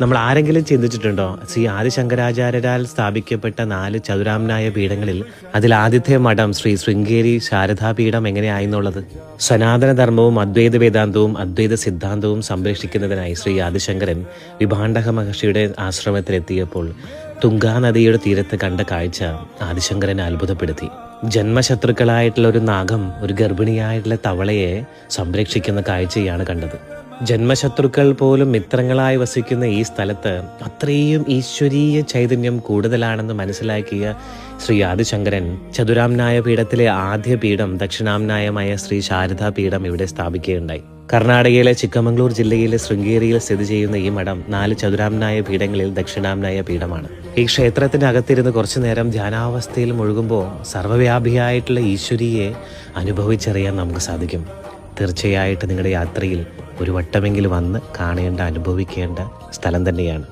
നമ്മൾ ആരെങ്കിലും ചിന്തിച്ചിട്ടുണ്ടോ ശ്രീ ആദിശങ്കരാചാര്യരാൽ സ്ഥാപിക്കപ്പെട്ട 4 ചതുരാംനായ പീഠങ്ങളിൽ അതിൽ ആദ്യത്തെ മഠം ശ്രീ ശൃംഗേരി ശാരദാപീഠം എങ്ങനെയായെന്നുള്ളത്? സനാതനധർമ്മവും അദ്വൈത വേദാന്തവും അദ്വൈത സിദ്ധാന്തവും സംരക്ഷിക്കുന്നതിനായി ശ്രീ ആദിശങ്കരൻ വിഭാണ്ഡക മഹർഷിയുടെ ആശ്രമത്തിലെത്തിയപ്പോൾ തുംഗാനദിയുടെ തീരത്ത് കണ്ട കാഴ്ച ആദിശങ്കരനെ അത്ഭുതപ്പെടുത്തി. ജന്മശത്രുക്കളായിട്ടുള്ള ഒരു നാഗം ഒരു ഗർഭിണിയായിട്ടുള്ള തവളയെ സംരക്ഷിക്കുന്ന കാഴ്ചയാണ് കണ്ടത്. ജന്മശത്രുക്കൾ പോലും മിത്രങ്ങളായി വസിക്കുന്ന ഈ സ്ഥലത്ത് അത്രയും ഈശ്വരീയ ചൈതന്യം കൂടുതലാണെന്ന് മനസ്സിലാക്കിയ ശ്രീ ആദിശങ്കരൻ ചതുരാംനായ പീഠത്തിലെ ആദ്യ പീഠം ദക്ഷിണാംനായമായ ശ്രീ ശാരദാ പീഠം ഇവിടെ സ്ഥാപിക്കുകയുണ്ടായി. കർണാടകയിലെ ചിക്കമംഗ്ലൂർ ജില്ലയിലെ ശൃംഗേരിയിൽ സ്ഥിതി ചെയ്യുന്ന ഈ മഠം 4 ചതുരാംനായ പീഠങ്ങളിൽ ദക്ഷിണാംനായ പീഠമാണ്. ഈ ക്ഷേത്രത്തിന്റെ അകത്തിരുന്ന് കുറച്ചു നേരം ധ്യാനാവസ്ഥയിൽ മുഴുകുമ്പോൾ സർവ്വവ്യാപിയായിട്ടുള്ള ഈശ്വരിയെ അനുഭവിച്ചറിയാൻ നമുക്ക് സാധിക്കും. തീർച്ചയായിട്ടും നിങ്ങളുടെ യാത്രയിൽ ഒരു വട്ടമെങ്കിലും വന്ന് കാണേണ്ട അനുഭവിക്കേണ്ട സ്ഥലം തന്നെയാണ്.